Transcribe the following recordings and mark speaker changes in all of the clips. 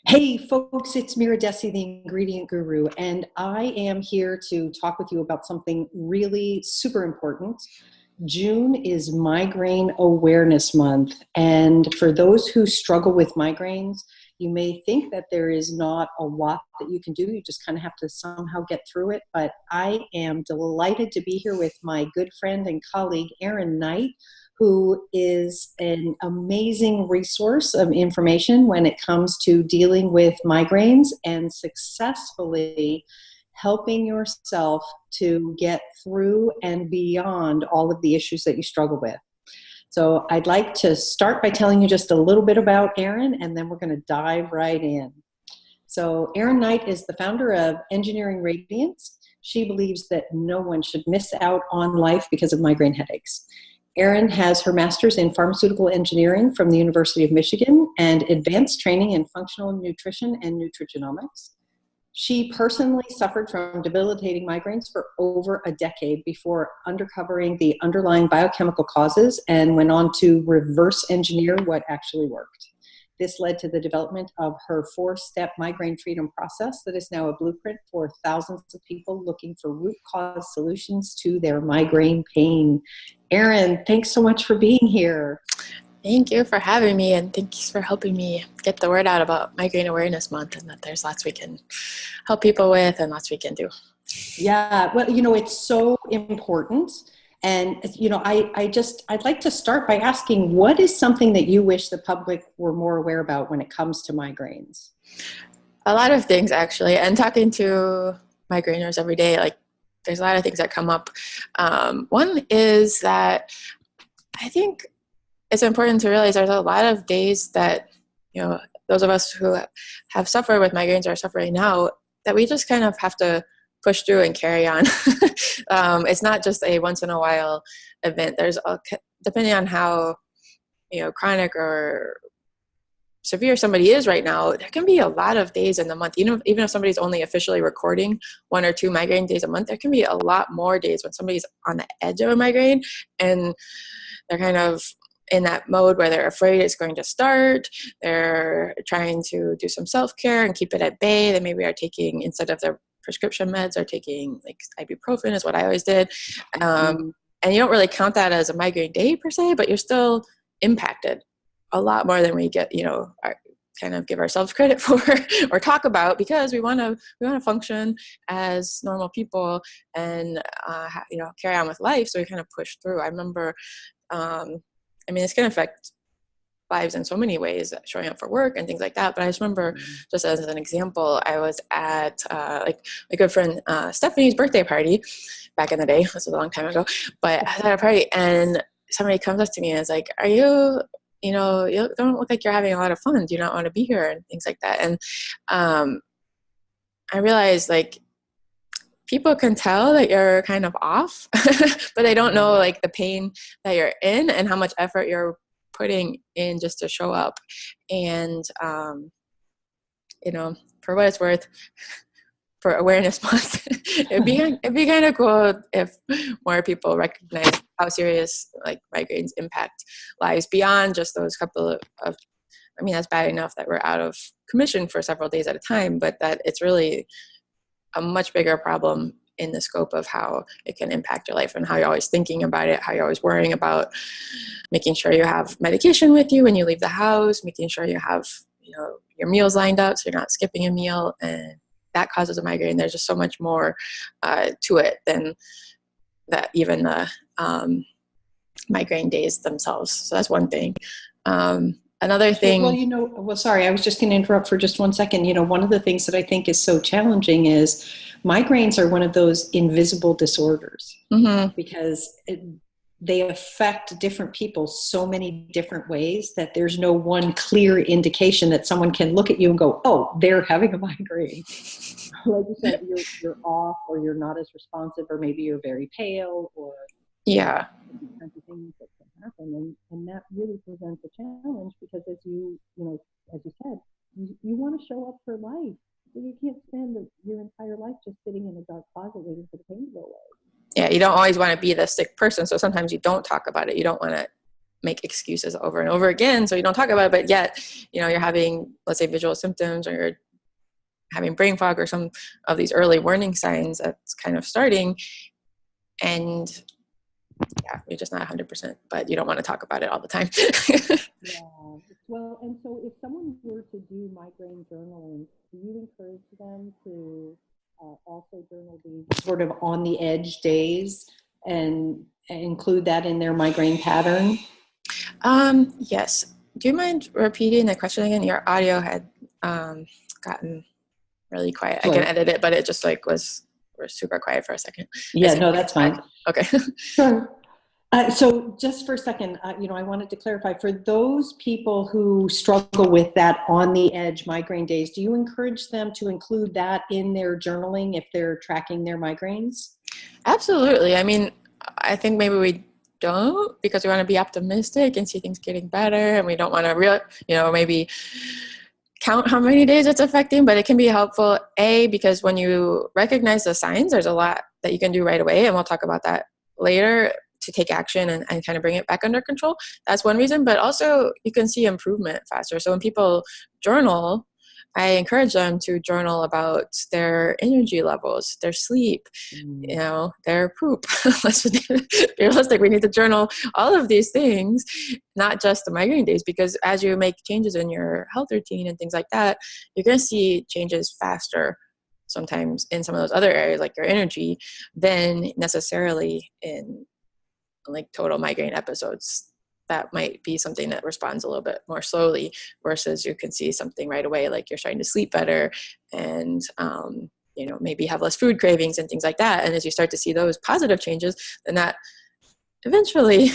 Speaker 1: Hey folks, it's MiraDessy, the Ingredient Guru, and I am here to talk with you about something really super important. June is Migraine Awareness Month, and for those who struggle with migraines, you may think that there is not a lot that you can do. You just kind of have to somehow get through it, but I am delighted to be here with my good friend and colleague, Erin Knight, who is an amazing resource of information when it comes to dealing with migraines and successfully helping yourself to get through and beyond all of the issues that you struggle with. So I'd like to start by telling you just a little bit about Erin, and then we're going to dive right in. So Erin Knight is the founder of Engineering Radiance. She believes that no one should miss out on life because of migraine headaches. Erin has her master's in pharmaceutical engineering from the University of Michigan and advanced training in functional nutrition and nutrigenomics. She personally suffered from debilitating migraines for over a decade before uncovering the underlying biochemical causes and went on to reverse engineer what actually worked. This led to the development of her 4-step Migraine Freedom process that is now a blueprint for thousands of people looking for root cause solutions to their migraine pain. Erin, thanks so much for being here.
Speaker 2: Thank you for having me, and thanks for helping me get the word out about Migraine Awareness Month and that there's lots we can help people with and lots we can do.
Speaker 1: Yeah, well, it's so important. And, I'd like to start by asking, what is something that you wish the public were more aware about when it comes to migraines?
Speaker 2: A lot of things, actually. And talking to migraineurs every day, there's a lot of things that come up. One is that I think it's important to realize there's a lot of days that, those of us who have suffered with migraines or are suffering now, that we just kind of have to push through and carry on. It's not just a once in a while event. Depending on how, chronic or severe somebody is right now, there can be a lot of days in the month. Even if somebody's only officially recording 1 or 2 migraine days a month, there can be a lot more days when somebody's on the edge of a migraine and they're kind of in that mode where they're afraid it's going to start. They're trying to do some self-care and keep it at bay. They maybe are taking, instead of their prescription meds, are taking ibuprofen is what I always did. And you don't really count that as a migraine day per se, but you're still impacted a lot more than we get, kind of give ourselves credit for or talk about, because we want to function as normal people and, carry on with life. So we kind of push through. I remember, it's going to affect lives in so many ways, showing up for work and things like that. But I just remember, just as an example, I was at my good friend Stephanie's birthday party back in the day. This was a long time ago, but I was at a party and somebody comes up to me and is like, "Are you, you don't look like you're having a lot of fun. Do you not want to be here?" and things like that. And I realized people can tell that you're kind of off, but they don't know the pain that you're in and how much effort you're putting in just to show up. And, for what it's worth, for Awareness Month, it'd be kind of cool if more people recognize how serious migraines impact lives beyond just those couple of that's bad enough that we're out of commission for several days at a time, but that it's really a much bigger problem in the scope of how it can impact your life and how you're always thinking about it, how you're always worrying about making sure you have medication with you when you leave the house, making sure you have, your meals lined up so you're not skipping a meal, and that causes a migraine. There's just so much more to it than that, even the migraine days themselves. So that's one thing. Another thing.
Speaker 1: Well, sorry, I was just going to interrupt for just 1 second. One of the things that I think is so challenging is migraines are one of those invisible disorders, because they affect different people so many different ways that there's no one clear indication that someone can look at you and go, "Oh, they're having a migraine." Like you said, you're off, or you're not as responsive, or maybe you're very pale, or kinds of things that can happen, and that really presents a challenge, because as you said, you want to show up for life. So you can't spend your entire life just sitting in a dark closet waiting for the pain to go away.
Speaker 2: Yeah, you don't always want to be the sick person, so sometimes you don't talk about it. You don't want to make excuses over and over again so you don't talk about it, but yet, you know, you're having, let's say, visual symptoms, or you're having brain fog, or some of these early warning signs that's kind of starting, and yeah, you're just not 100%, but you don't want to talk about it all the time.
Speaker 1: Yeah. Well, and so if someone were to do migraine journaling, do you encourage them to also journal these sort of on the edge days and include that in their migraine pattern?
Speaker 2: Yes. Do you mind repeating the question again? Your audio had gotten really quiet.
Speaker 1: Sure.
Speaker 2: I can edit it, but it just like we're super quiet for a second.
Speaker 1: Yeah, no, that's fine.
Speaker 2: Okay.
Speaker 1: Sure. So just for a second, I wanted to clarify, for those people who struggle with that on the edge migraine days, do you encourage them to include that in their journaling if they're tracking their migraines?
Speaker 2: Absolutely. I mean, I think maybe we don't, because we want to be optimistic and see things getting better, and we don't want to maybe count how many days it's affecting, but it can be helpful, because when you recognize the signs, there's a lot that you can do right away, and we'll talk about that later, to take action and kind of bring it back under control. That's one reason, but also you can see improvement faster. So when people journal, I encourage them to journal about their energy levels, their sleep, their poop. Let's be realistic. We need to journal all of these things, not just the migraine days, because as you make changes in your health routine and things like that, you're going to see changes faster sometimes in some of those other areas, like your energy, than necessarily in like total migraine episodes. That might be something that responds a little bit more slowly, versus you can see something right away, like you're starting to sleep better, and maybe have less food cravings and things like that. And as you start to see those positive changes, then that eventually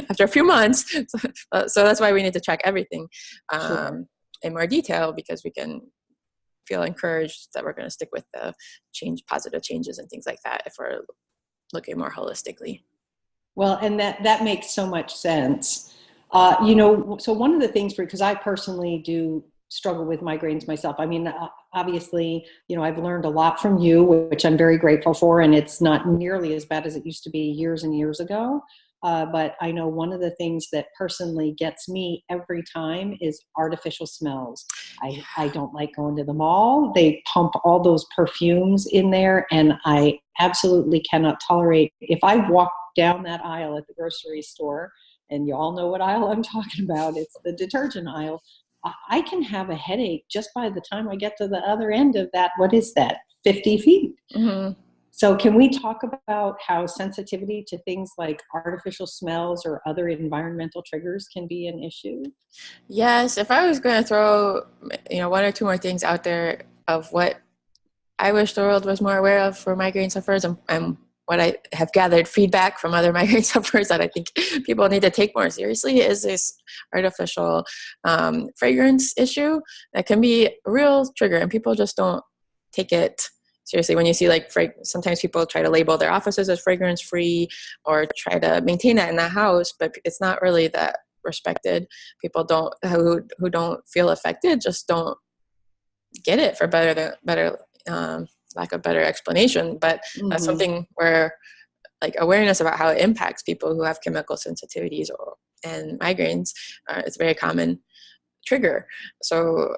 Speaker 2: after a few months, so that's why we need to track everything in more detail, because we can feel encouraged that we're going to stick with the positive changes and things like that if we're looking more holistically.
Speaker 1: Well, and that makes so much sense. So one of the things, because I personally do struggle with migraines myself. I mean, obviously, I've learned a lot from you, which I'm very grateful for, and it's not nearly as bad as it used to be years and years ago. But I know one of the things that personally gets me every time is artificial smells. I don't like going to the mall. They pump all those perfumes in there, and I absolutely cannot tolerate. If I walk down that aisle at the grocery store, and you all know what aisle I'm talking about, it's the detergent aisle, I can have a headache just by the time I get to the other end of that. What is that? 50 feet.
Speaker 2: Mm-hmm.
Speaker 1: So can we talk about how sensitivity to things like artificial smells or other environmental triggers can be an issue?
Speaker 2: Yes. If I was going to throw, one or two more things out there of what I wish the world was more aware of for migraine sufferers, and what I have gathered feedback from other migraine sufferers that I think people need to take more seriously, is this artificial fragrance issue that can be a real trigger, and people just don't take it seriously. When you see sometimes people try to label their offices as fragrance free, or try to maintain that in the house, but it's not really that respected. People who don't feel affected just don't get it, for better lack of better explanation. But that's something where awareness about how it impacts people who have chemical sensitivities and migraines, it's a very common trigger. So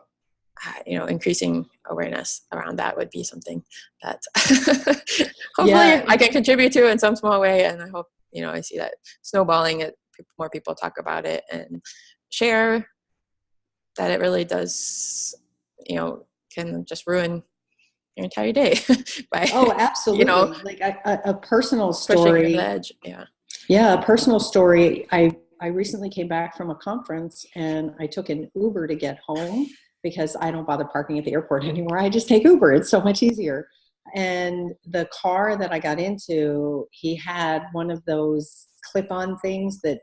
Speaker 2: increasing awareness around that would be something that hopefully I can contribute to in some small way. And I hope, I see that snowballing, more people talk about it and share that it really does, can just ruin your entire day. By,
Speaker 1: absolutely. Like a personal story.
Speaker 2: Pushing the edge.
Speaker 1: Yeah, a personal story. I recently came back from a conference, and I took an Uber to get home, because I don't bother parking at the airport anymore. I just take Uber. It's so much easier. And the car that I got into, he had one of those clip-on things that,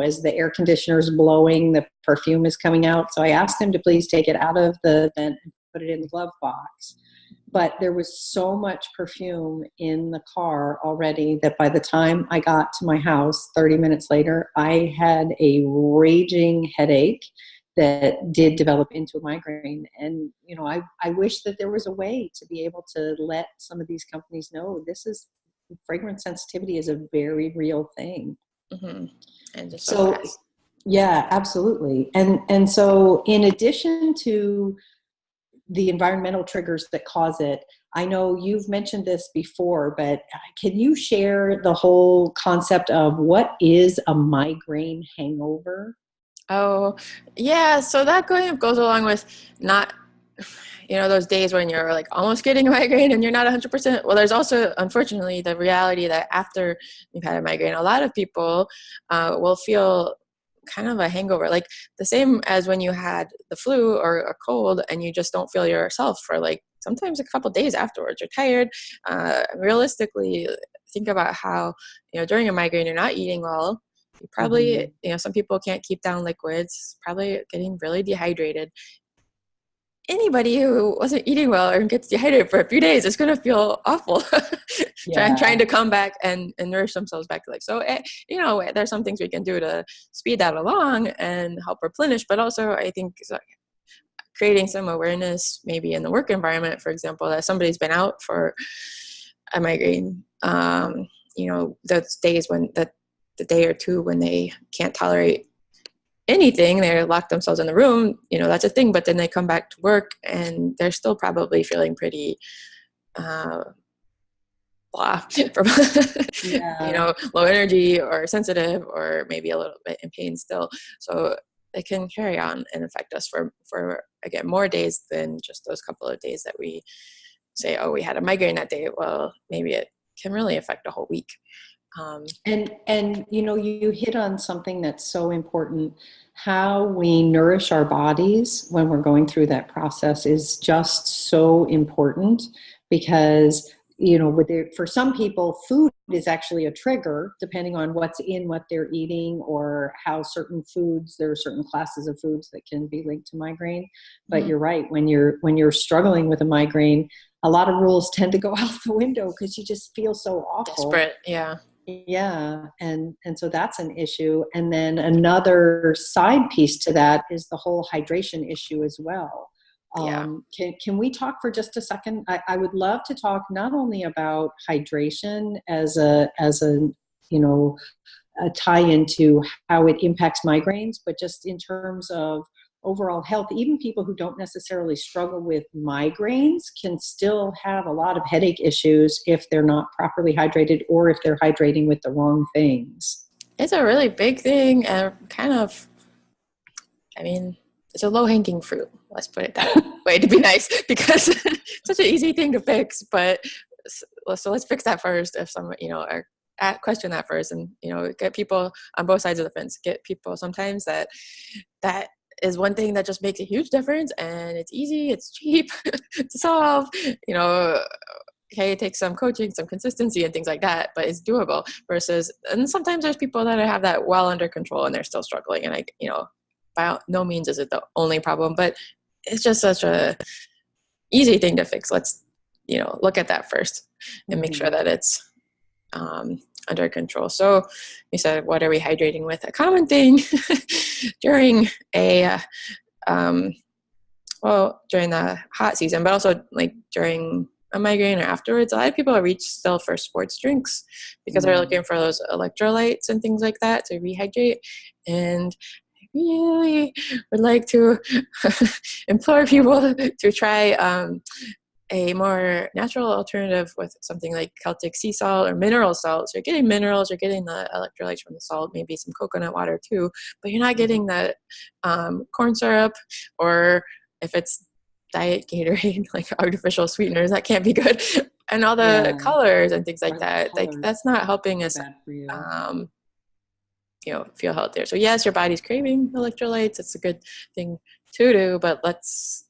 Speaker 1: as the air conditioner is blowing, the perfume is coming out. So I asked him to please take it out of the vent and put it in the glove box. But there was so much perfume in the car already that by the time I got to my house 30 minutes later, I had a raging headache that did develop into a migraine. And, I wish that there was a way to be able to let some of these companies know fragrance sensitivity is a very real thing.
Speaker 2: Mm-hmm. And just so
Speaker 1: So,
Speaker 2: fast.
Speaker 1: yeah, absolutely. And so in addition to the environmental triggers that cause it, I know you've mentioned this before, but can you share the whole concept of what is a migraine hangover?
Speaker 2: Oh, yeah. So that kind of goes along with not, those days when you're like almost getting a migraine and you're not 100%. Well, there's also, unfortunately, the reality that after you've had a migraine, a lot of people will feel kind of a hangover, like the same as when you had the flu or a cold and you just don't feel yourself for like sometimes a couple days afterwards. You're tired. Realistically, think about how, during a migraine, you're not eating well. You probably, some people can't keep down liquids, probably getting really dehydrated. Anybody who wasn't eating well or gets dehydrated for a few days is going to feel awful. trying to come back and nourish themselves back to life. So, there's some things we can do to speed that along and help replenish, but also I think creating some awareness maybe in the work environment, for example, that somebody's been out for a migraine, those days when the day or two when they can't tolerate anything, they lock themselves in the room, that's a thing, but then they come back to work and they're still probably feeling pretty blah from low energy or sensitive or maybe a little bit in pain still. So it can carry on and affect us for again more days than just those couple of days that we say, oh, we had a migraine that day. Well, maybe it can really affect a whole week.
Speaker 1: And you hit on something that's so important. How we nourish our bodies when we're going through that process is just so important because, for some people, food is actually a trigger depending on what's in what they're eating or how certain foods, there are certain classes of foods that can be linked to migraine. But you're right, when you're struggling with a migraine, a lot of rules tend to go out the window because you just feel so awful.
Speaker 2: Desperate, yeah.
Speaker 1: Yeah. And so that's an issue. And then another side piece to that is the whole hydration issue as well.
Speaker 2: Yeah.
Speaker 1: Can we talk for just a second? I would love to talk not only about hydration as a tie into how it impacts migraines, but just in terms of overall health. Even people who don't necessarily struggle with migraines can still have a lot of headache issues if they're not properly hydrated or if they're hydrating with the wrong things.
Speaker 2: It's a really big thing and kind of, it's a low-hanging fruit. Let's put it that way to be nice, because it's such an easy thing to fix. But so let's fix that first. If someone, question that first, and get people on both sides of the fence. Get people sometimes that is one thing that just makes a huge difference, and it's easy, it's cheap to solve. Okay, it takes some coaching, some consistency and things like that, but it's doable and sometimes there's people that have that well under control and they're still struggling. And by no means is it the only problem, but it's just such a easy thing to fix. Let's, look at that first and make sure that it's under control. So you said, what are we hydrating with? A common thing during during the hot season, but also like during a migraine or afterwards, a lot of people reach still for sports drinks because they're looking for those electrolytes and things like that to rehydrate. And I really would like to implore people to try a more natural alternative with something like Celtic sea salt or mineral salt. So you're getting minerals, you're getting the electrolytes from the salt, maybe some coconut water too, but you're not getting that corn syrup, or if it's diet Gatorade, like artificial sweeteners, that can't be good. And all the colors and things like that, like that's not helping us, feel healthier. So yes, your body's craving electrolytes. It's a good thing to do, but let's,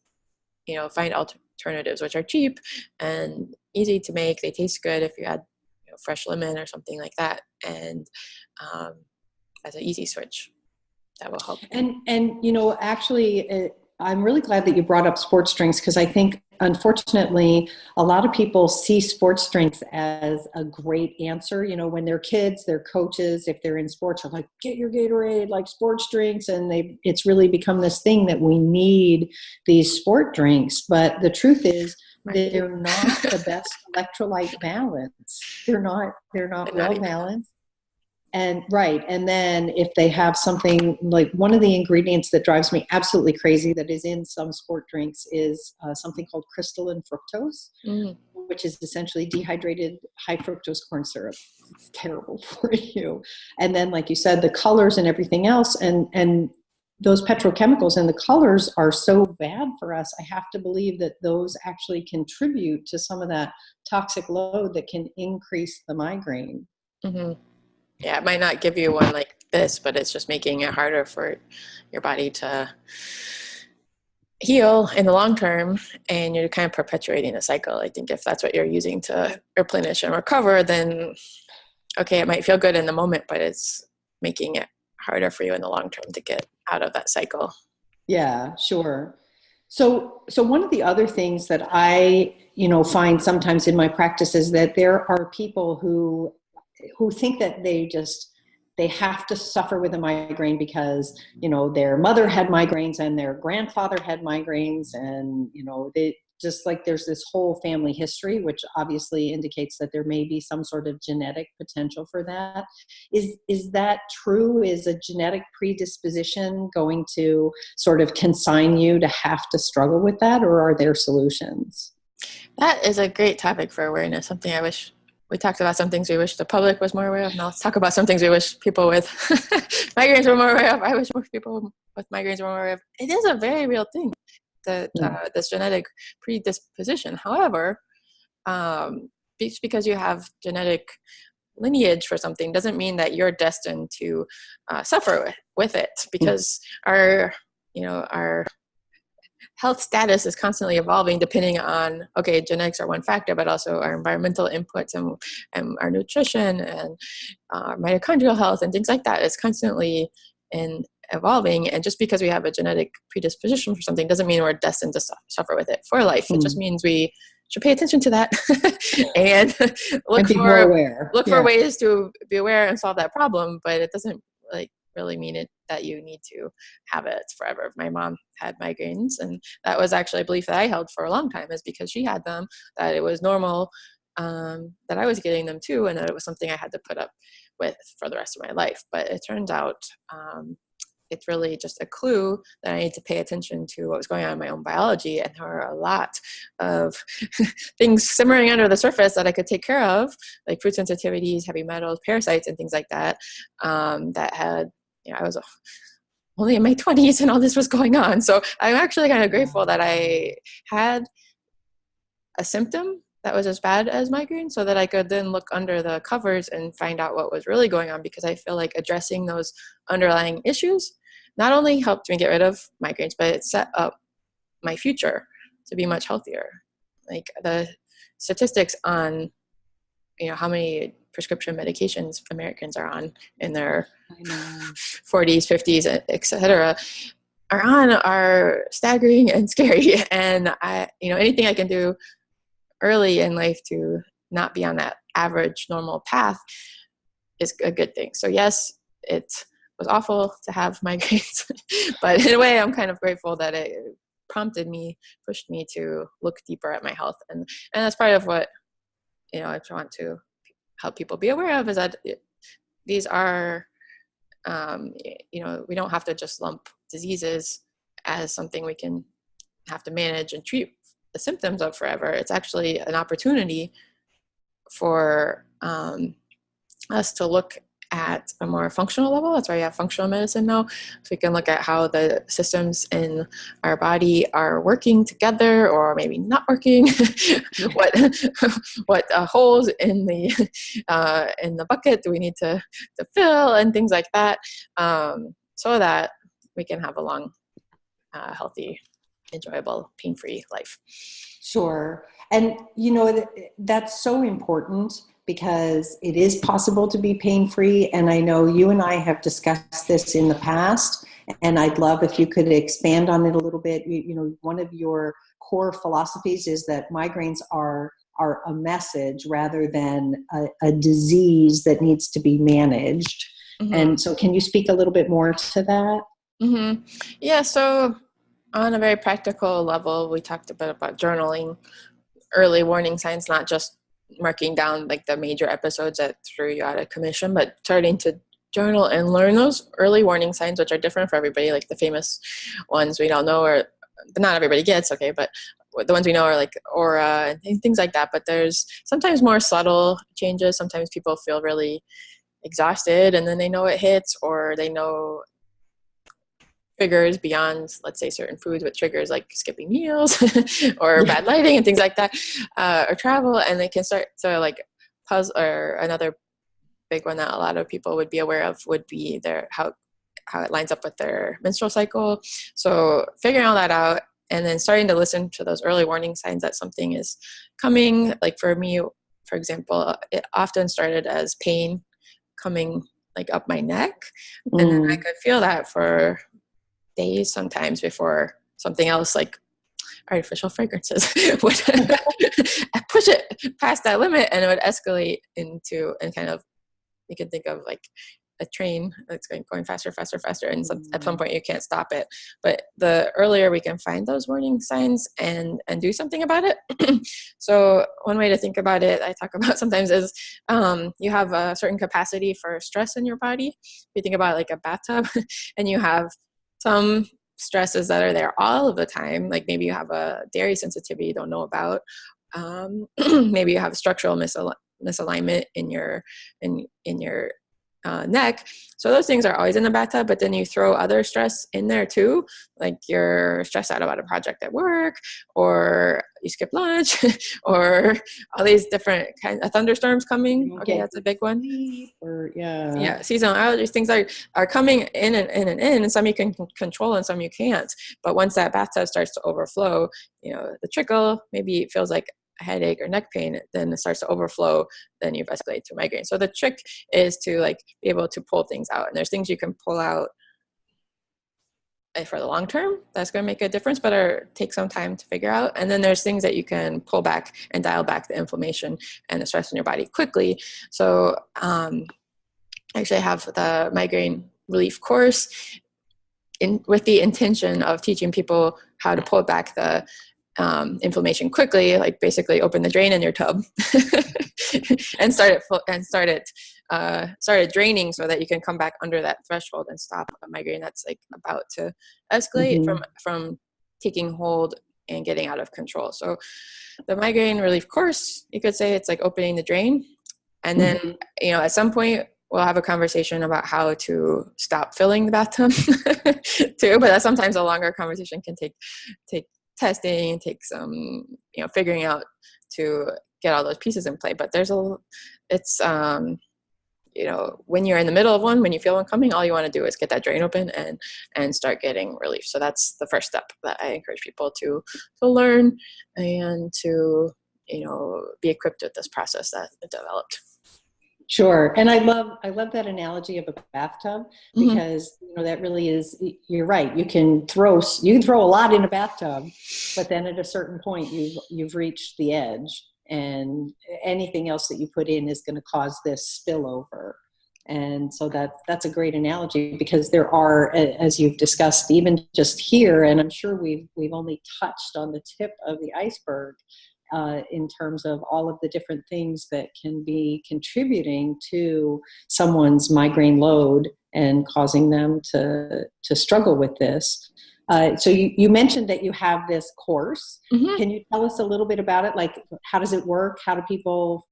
Speaker 2: find alternatives, which are cheap and easy to make. They taste good if you add fresh lemon or something like that. And as an easy switch, that will help.
Speaker 1: And actually, I'm really glad that you brought up sports drinks, because I think, unfortunately, a lot of people see sports drinks as a great answer. When they're kids, their coaches, if they're in sports, are like, get your Gatorade, like sports drinks. And it's really become this thing that we need these sport drinks. But the truth is, they're not the best electrolyte balance. They're not well balanced. And right. And then if they have something like, one of the ingredients that drives me absolutely crazy that is in some sport drinks is something called crystalline fructose, which is essentially dehydrated high fructose corn syrup. It's terrible for you. And then, like you said, the colors and everything else, and those petrochemicals and the colors are so bad for us. I have to believe that those actually contribute to some of that toxic load that can increase the migraine.
Speaker 2: Mm-hmm. Yeah, it might not give you one like this, but it's just making it harder for your body to heal in the long term, and you're kind of perpetuating a cycle. I think if that's what you're using to replenish and recover, then okay, it might feel good in the moment, but it's making it harder for you in the long term to get out of that cycle.
Speaker 1: Yeah, sure. So one of the other things that I, find sometimes in my practice is that there are people who think that they have to suffer with a migraine because, their mother had migraines and their grandfather had migraines, and, they just like, there's this whole family history, which obviously indicates that there may be some sort of genetic potential for that. Is that true? Is a genetic predisposition going to sort of consign you to have to struggle with that, or are there solutions?
Speaker 2: That is a great topic for awareness, something I wish we talked about, some things we wish the public was more aware of. Now let's talk about some things we wish people with migraines were more aware of. I wish more people with migraines were more aware of. It is a very real thing, that this genetic predisposition. However, just because you have genetic lineage for something doesn't mean that you're destined to suffer with it, because our health status is constantly evolving depending on, okay, genetics are one factor, but also our environmental inputs and our nutrition and our mitochondrial health and things like that is constantly evolving. And just because we have a genetic predisposition for something doesn't mean we're destined to suffer with it for life. It just means we should pay attention to that and look for ways to be aware and solve that problem. But it doesn't really mean it that you need to have it forever. My mom had migraines, and that was actually a belief that I held for a long time, is because she had them, that it was normal, that I was getting them too, and that it was something I had to put up with for the rest of my life. But it turns out it's really just a clue that I need to pay attention to what was going on in my own biology. And there are a lot of things simmering under the surface that I could take care of, like food sensitivities, heavy metals, parasites, and things like that, that had, I was only in my 20s and all this was going on. So I'm actually kind of grateful that I had a symptom that was as bad as migraine, so that I could then look under the covers and find out what was really going on, because I feel like addressing those underlying issues not only helped me get rid of migraines, but it set up my future to be much healthier. Like the statistics on, how many prescription medications Americans are on in their 40s, 50s, et cetera, are staggering and scary. And anything I can do early in life to not be on that average normal path is a good thing. So yes, it was awful to have migraines, but in a way I'm kind of grateful that it pushed me to look deeper at my health. And that's part of what, I want to help people be aware of, is that these are, we don't have to just lump diseases as something we can have to manage and treat the symptoms of forever. It's actually an opportunity for us to look at a more functional level. That's why we have functional medicine now. So we can look at how the systems in our body are working together, or maybe not working. what holes in the bucket do we need to fill, and things like that, so that we can have a long, healthy, enjoyable, pain-free life.
Speaker 1: Sure. And, that's so important, because it is possible to be pain-free. And I know you and I have discussed this in the past, and I'd love if you could expand on it a little bit. One of your core philosophies is that migraines are a message rather than a disease that needs to be managed. Mm-hmm. And so can you speak a little bit more to that?
Speaker 2: Mm-hmm. Yeah. So on a very practical level, we talked a bit about journaling, early warning signs, not just marking down like the major episodes that threw you out of commission, but starting to journal and learn those early warning signs, which are different for everybody. Like the famous ones we all know, or not everybody gets, okay, but the ones we know are like aura and things like that. But there's sometimes more subtle changes. Sometimes people feel really exhausted and then they know it hits, or they know triggers beyond, let's say, certain foods, with triggers like skipping meals or bad lighting and things like that, or travel, and they can start to like puzzle. Or another big one that a lot of people would be aware of would be their how it lines up with their menstrual cycle. So figuring all that out, and then starting to listen to those early warning signs that something is coming. Like for me, for example, it often started as pain coming like up my neck, and then I could feel that for days sometimes before something else like artificial fragrances would push it past that limit, and it would escalate into, and kind of, you can think of like a train that's going faster, and at some point you can't stop it. But the earlier we can find those warning signs and do something about it. So one way to think about it, I talk about sometimes, is you have a certain capacity for stress in your body. If you think about like a bathtub, and you have some stresses that are there all of the time, like maybe you have a dairy sensitivity you don't know about. Maybe you have structural misalignment in your neck. So those things are always in the bathtub, but then you throw other stress in there too, like you're stressed out about a project at work, or you skip lunch, or all these different kinds of thunderstorms coming. Okay, that's a big one.
Speaker 1: Or
Speaker 2: seasonal allergies, things are coming in and some you can control and some you can't. But once that bathtub starts to overflow, the trickle, maybe it feels like a headache or neck pain, then it starts to overflow, then you've escalated to migraine. So the trick is to like be able to pull things out, and there's things you can pull out for the long term that's going to make a difference, but take some time to figure out. And then there's things that you can pull back and dial back the inflammation and the stress in your body quickly. So actually I have the migraine relief course with the intention of teaching people how to pull back the inflammation quickly, like basically open the drain in your tub and start it draining, so that you can come back under that threshold and stop a migraine that's like about to escalate from taking hold and getting out of control. So the migraine relief course, you could say it's like opening the drain. And then, at some point we'll have a conversation about how to stop filling the bathtub too. But that's sometimes a longer conversation, can take testing and take some, figuring out to get all those pieces in play. But when you're in the middle of one, when you feel one coming, all you want to do is get that drain open and start getting relief. So that's the first step that I encourage people to learn and to, be equipped with this process that I developed.
Speaker 1: Sure. And I love that analogy of a bathtub, because that really is, you're right. You can throw a lot in a bathtub, but then at a certain point you've reached the edge, and anything else that you put in is going to cause this spillover. And so that's a great analogy, because there are, as you've discussed, even just here, and I'm sure we've only touched on the tip of the iceberg, in terms of all of the different things that can be contributing to someone's migraine load and causing them to struggle with this. So you mentioned that you have this course. Can you tell us a little bit about it? Like, how does it work? How do people...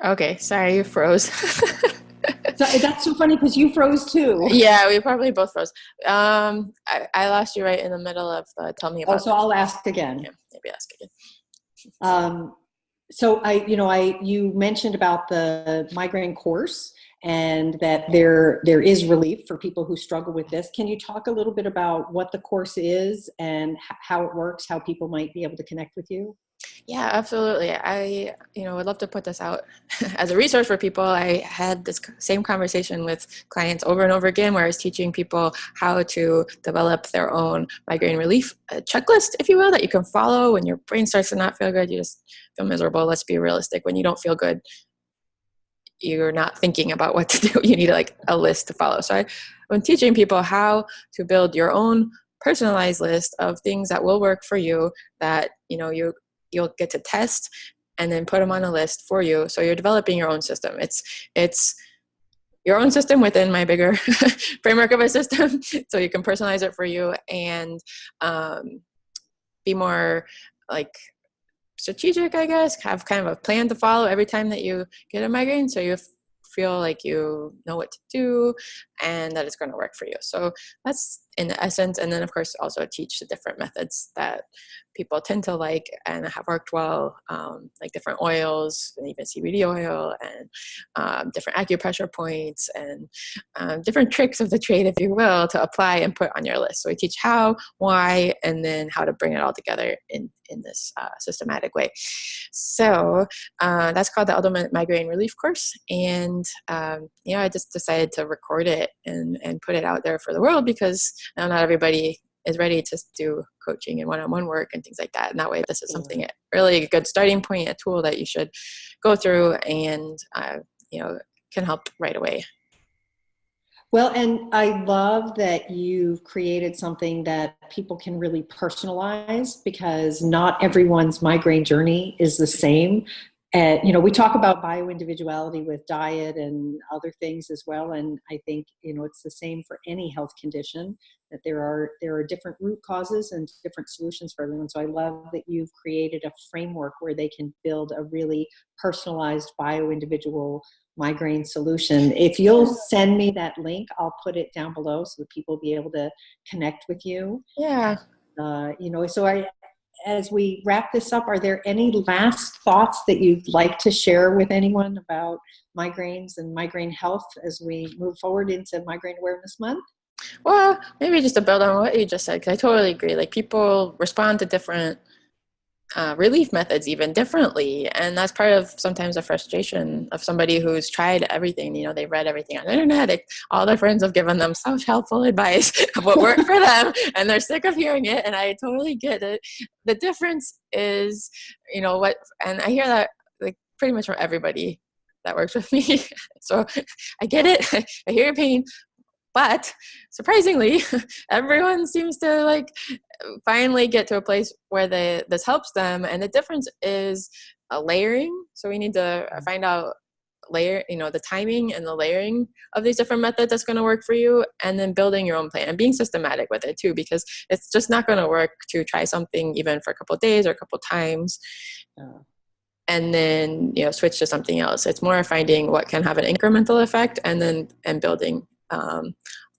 Speaker 2: Okay, sorry, you froze.
Speaker 1: So that's so funny, because you froze too.
Speaker 2: Yeah, we probably both froze. I lost you right in the middle of tell me about.
Speaker 1: So I'll ask again.
Speaker 2: Yeah, maybe ask again.
Speaker 1: So you mentioned about the migraine course, and that there is relief for people who struggle with this. Can you talk a little bit about what the course is and how it works, how people might be able to connect with you?
Speaker 2: Yeah, absolutely. I, would love to put this out as a resource for people. I had this same conversation with clients over and over again, where I was teaching people how to develop their own migraine relief checklist, if you will, that you can follow when your brain starts to not feel good. You just feel miserable. Let's be realistic. When you don't feel good, you're not thinking about what to do. You need like a list to follow. So I'm teaching people how to build your own personalized list of things that will work for you, that, you you'll get to test and then put them on a list for you. So you're developing your own system. It's your own system within my bigger framework of a system. So you can personalize it for you and be more like strategic, I guess, have kind of a plan to follow every time that you get a migraine. So you feel like you know what to do and that it's going to work for you. So that's in essence. And then of course also teach the different methods that people tend to like and have worked well, like different oils and even CBD oil and different acupressure points and different tricks of the trade, if you will, to apply and put on your list. So we teach how, why, and then how to bring it all together in this systematic way. So that's called the Ultimate Migraine Relief Course. And, I just decided to record it and put it out there for the world because not everybody is ready to do coaching and one-on-one work and things like that. And that way, this is something really a good starting point, a tool that you should go through and, can help right away.
Speaker 1: Well, and I love that you've created something that people can really personalize because not everyone's migraine journey is the same. And, we talk about bioindividuality with diet and other things as well. And I think, it's the same for any health condition, that there are different root causes and different solutions for everyone. So I love that you've created a framework where they can build a really personalized bioindividual migraine solution. If you'll send me that link, I'll put it down below so that people will be able to connect with you.
Speaker 2: Yeah.
Speaker 1: So as we wrap this up, are there any last thoughts that you'd like to share with anyone about migraines and migraine health as we move forward into Migraine Awareness Month?
Speaker 2: Well, maybe just to build on what you just said, because I totally agree. Like people respond to different relief methods even differently. And that's part of sometimes the frustration of somebody who's tried everything. They read everything on the internet. All their friends have given them such helpful advice of what worked for them, and they're sick of hearing it. And I totally get it. The difference is, and I hear that like pretty much from everybody that works with me. So I get it. I hear your pain. But surprisingly, everyone seems to finally get to a place where this helps them. And the difference is layering. So we need to find out the timing and the layering of these different methods that's going to work for you, and then building your own plan and being systematic with it too, because it's just not going to work to try something even for a couple of days or a couple of times. And then, switch to something else. It's more finding what can have an incremental effect and building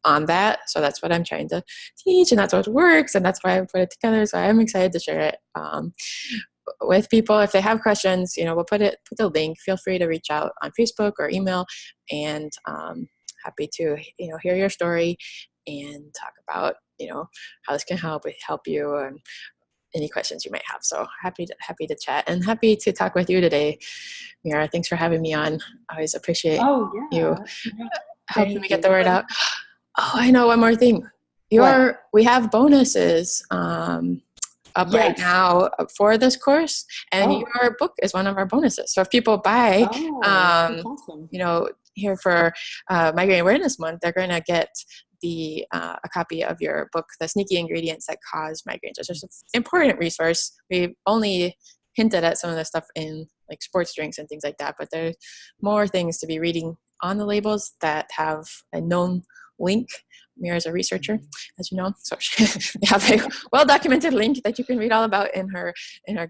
Speaker 2: on that. So that's what I'm trying to teach, and that's what works, and that's why I put it together. So I'm excited to share it with people. If they have questions, we'll put the link. Feel free to reach out on Facebook or email, and happy to hear your story and talk about how this can help you and any questions you might have. So happy to chat and happy to talk with you today, Mira. Thanks for having me on. I always appreciate you helping me get the word out. Oh, I know one more thing. We have bonuses up right now for this course, and your book is one of our bonuses. So if people buy,
Speaker 1: that's awesome.
Speaker 2: Here for Migraine Awareness Month, they're going to get a copy of your book, The Sneaky Ingredients That Cause Migraines. It's just an important resource. We've only hinted at some of the stuff in like sports drinks and things like that, but there's more things to be reading on the labels that have a known link. Mira's a researcher, as you know, so we have a well-documented link that you can read all about in her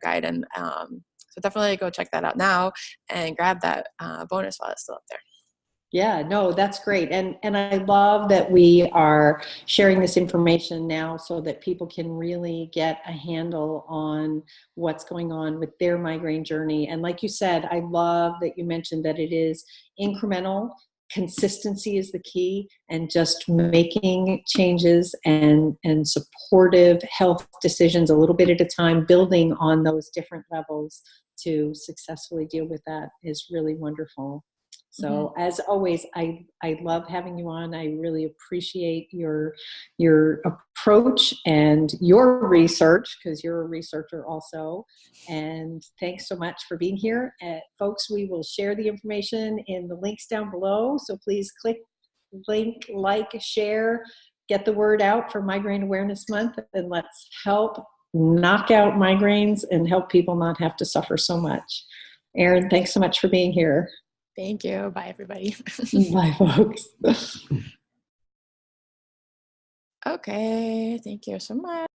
Speaker 2: guide. And so definitely go check that out now and grab that bonus while it's still up there.
Speaker 1: Yeah, no, that's great. And I love that we are sharing this information now so that people can really get a handle on what's going on with their migraine journey. And like you said, I love that you mentioned that it is incremental. Consistency is the key, and just making changes and supportive health decisions a little bit at a time, building on those different levels to successfully deal with that is really wonderful. So as always, I love having you on. I really appreciate your approach and your research, because you're a researcher also. And thanks so much for being here. Folks, we will share the information in the links down below. So please click link, like, share, get the word out for Migraine Awareness Month, and let's help knock out migraines and help people not have to suffer so much. Erin, thanks so much for being here.
Speaker 2: Thank you. Bye, everybody.
Speaker 1: Bye, folks.
Speaker 2: Okay, thank you so much.